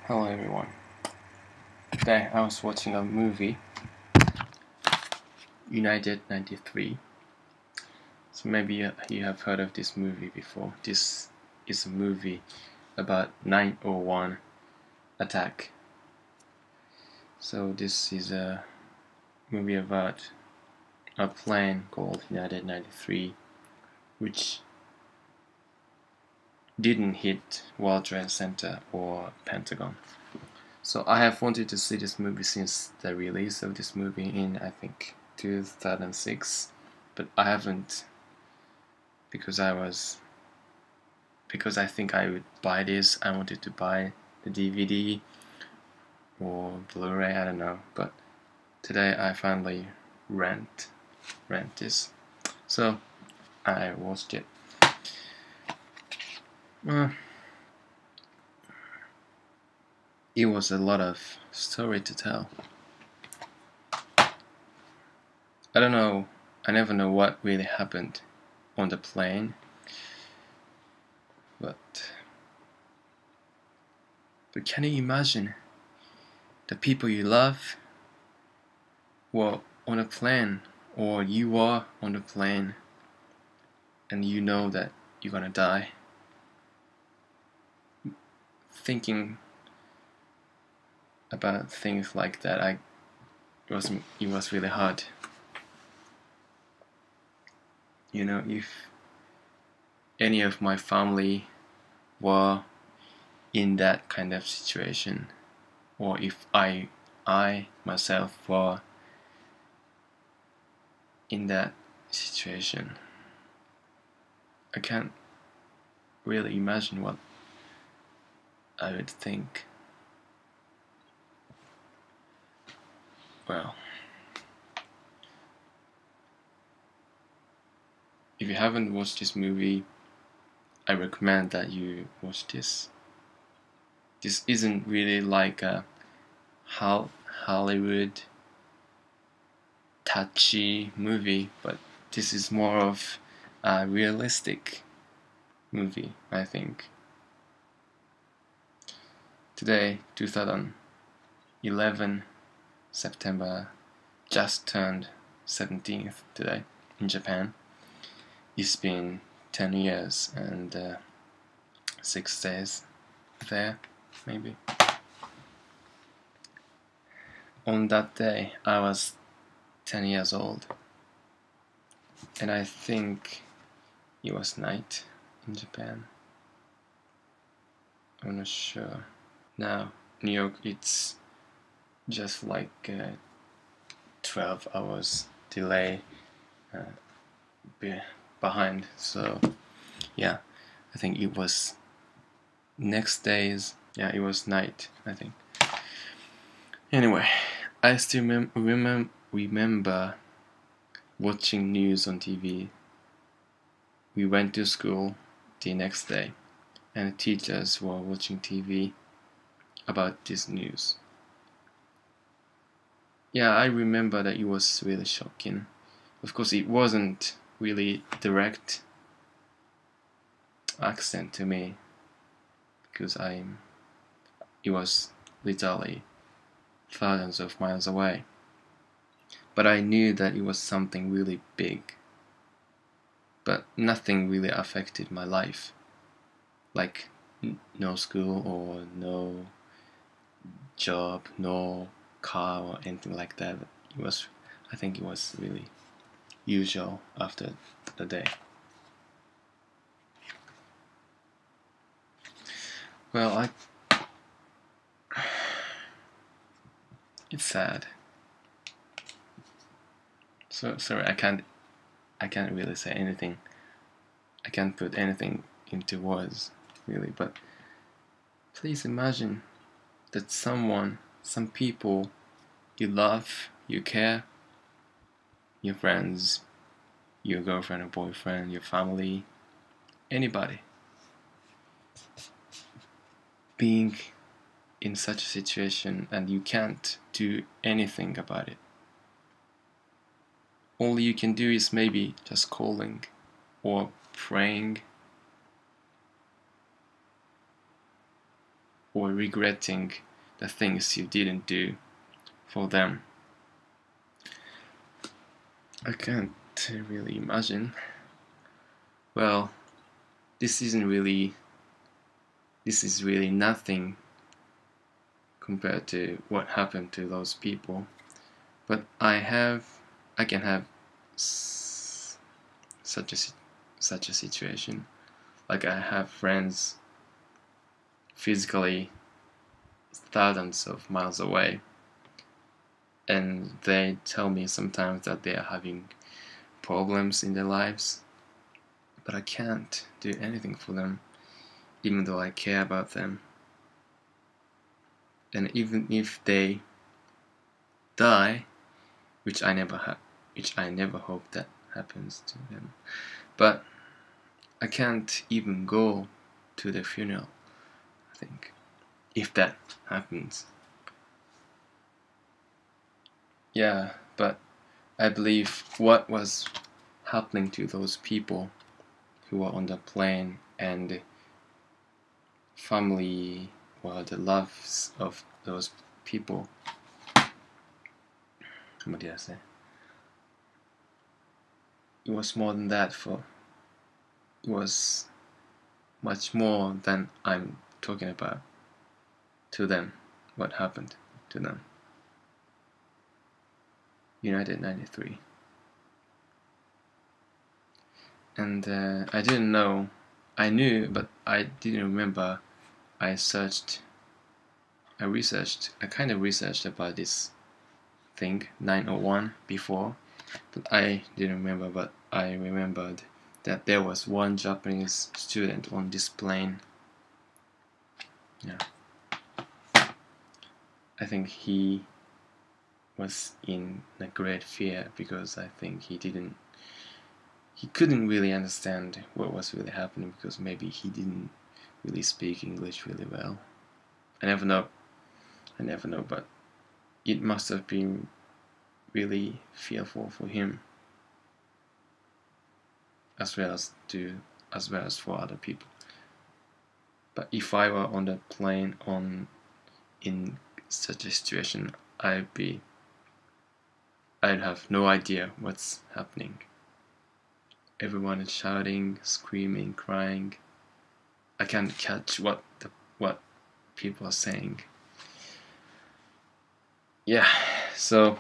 Hello everyone. Today I was watching a movie, United 93. So maybe you have heard of this movie before. This is a movie about 9/11 attack. So this is a movie about a plane called United 93 which didn't hit World Trade Center or Pentagon. So I have wanted to see this movie since the release of this movie in, I think, 2006, but I haven't, because I think I would buy this. I wanted to buy the DVD or Blu-ray, I don't know, but today I finally rent this. So I watched it. It was a lot of story to tell. I don't know, I never know what really happened on the plane, but can you imagine the people you love were on a plane, or you are on the plane and you know that you're gonna die? Thinking about things like that, it was really hard. You know, if any of my family were in that kind of situation, or if I myself were in that situation, I can't really imagine what I would think. Well, if you haven't watched this movie, I recommend that you watch this. This isn't really like a Hollywood touchy movie, but this is more of a realistic movie, I think. Today, 2011, September, just turned 17th today in Japan. It's been 10 years and 6 days there, maybe. On that day, I was 10 years old, and I think it was night in Japan. I'm not sure. Now, New York, it's just like 12 hours delay behind, so yeah, I think it was next days. Yeah, it was night, I think. Anyway, I still remember watching news on TV. We went to school the next day, and the teachers were watching TV about this news. Yeah, I remember that it was really shocking. Of course, it wasn't really direct accent to me, because it was literally thousands of miles away. But I knew that it was something really big. But nothing really affected my life. Like no school or no job, no car or anything like that. I think it was really usual after the day. Well, it's sad. So sorry, I can't really say anything. I can't put anything into words, really, but please imagine that some people you love, you care, your friends, your girlfriend or boyfriend, your family, anybody, being in such a situation and you can't do anything about it. All you can do is maybe just calling or praying. or regretting the things you didn't do for them. I can't really imagine. Well, this is really nothing compared to what happened to those people. But I can have such a situation. Like, I have friends physically thousands of miles away, and they tell me sometimes that they are having problems in their lives, but I can't do anything for them, even though I care about them. And even if they die, which I never hope that happens to them, but I can't even go to the funeral, I think, if that happens. Yeah, but I believe what was happening to those people who were on the plane and family, well, the loves of those people. What did I say? It was more than that. It was much more than I'm talking about to them. What happened to them? United 93. And I didn't know. I knew, but I didn't remember. I kind of researched about this thing, 901, before, but I didn't remember. But I remembered that there was one Japanese student on this plane. Yeah. I think he was in a great fear because I think he couldn't really understand what was really happening, because maybe he didn't really speak English really well. I never know, but it must have been really fearful for him, as well as for other people. But if I were on the plane in such a situation, I'd have no idea what's happening. Everyone is shouting, screaming, crying. I can't catch what people are saying. Yeah, so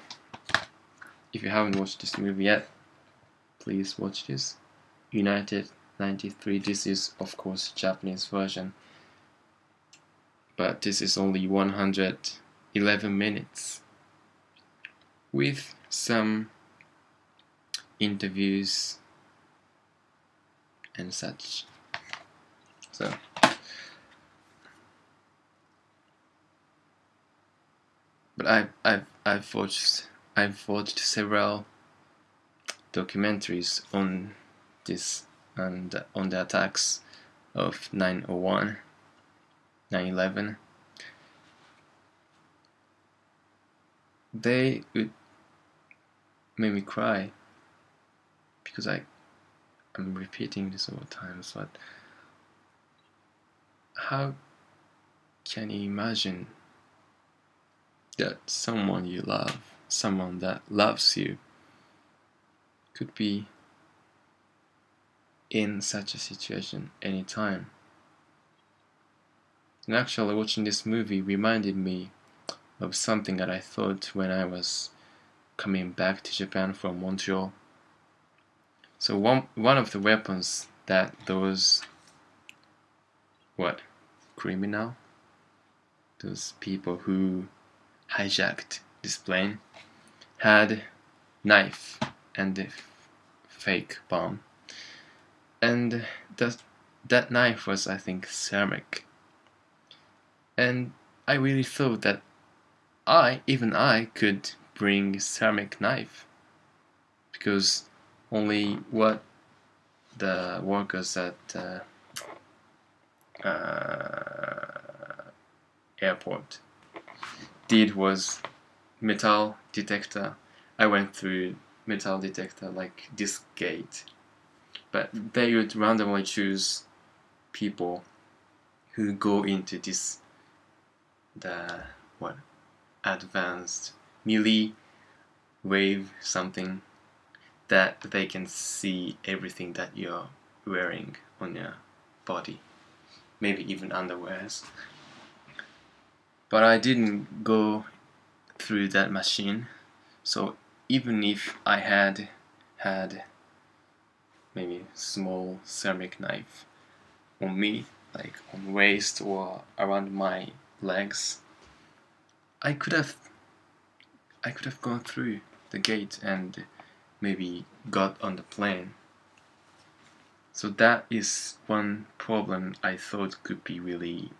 if you haven't watched this movie yet, please watch this. United 93. This is, of course, Japanese version, but this is only 111 minutes with some interviews and such. So but I've watched several documentaries on this and on the attacks of 9/11. 9/11. They would make me cry because I'm repeating this all the time. But how can you imagine that someone you love, someone that loves you, could be in such a situation anytime? And actually, watching this movie reminded me of something that I thought when I was coming back to Japan from Montreal. So one of the weapons that those those people who hijacked this plane had knife and a fake bomb, and that knife was, I think, ceramic. And I really thought that even I could bring ceramic knife, because only what the workers at airport did was metal detector. I went through metal detector like this gate, but they would randomly choose people who go into this the what advanced milliwave something, that they can see everything that you're wearing on your body, maybe even underwears. But I didn't go through that machine, so even if I had maybe small ceramic knife on me, like on waist or around my legs, I could have gone through the gate and maybe got on the plane. So that is one problem I thought could be really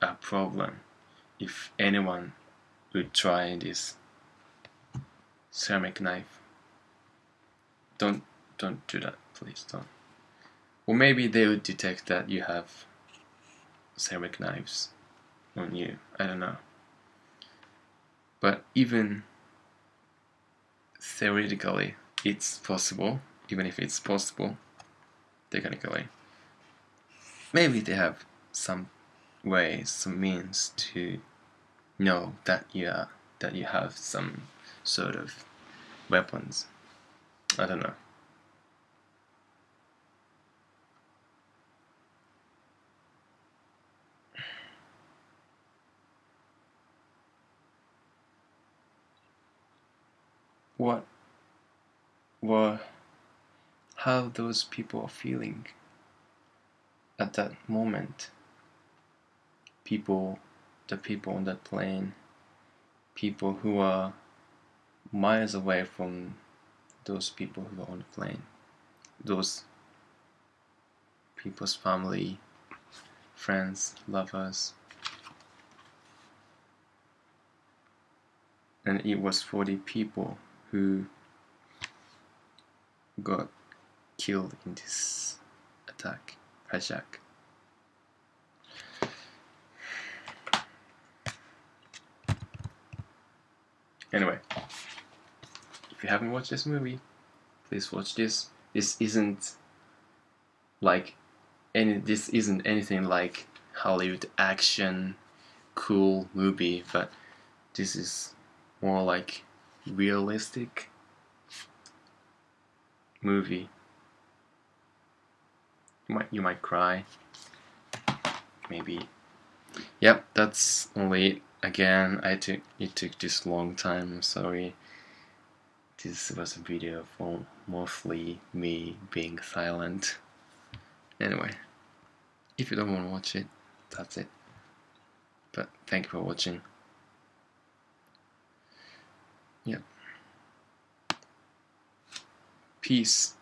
a problem if anyone would try this ceramic knife. Don't do that, please don't. Or maybe they would detect that you have ceramic knives on you, I don't know. But even theoretically, it's possible, even if it's possible, technically. Maybe they have some ways, some means to know that you have some sort of weapons. I don't know. What how those people are feeling at that moment. The people on that plane, people who are miles away from those people who are on the plane, those people's family, friends, lovers. And it was 40 people who got killed in this attack, hijack. Anyway, if you haven't watched this movie, please watch this. This isn't anything like Hollywood action cool movie, but this is more like realistic movie. You might cry, maybe. Yep, that's only it. Again, it took this long time. I'm sorry. This was a video for mostly me being silent. Anyway, if you don't want to watch it, that's it. But thank you for watching. Yep. Peace.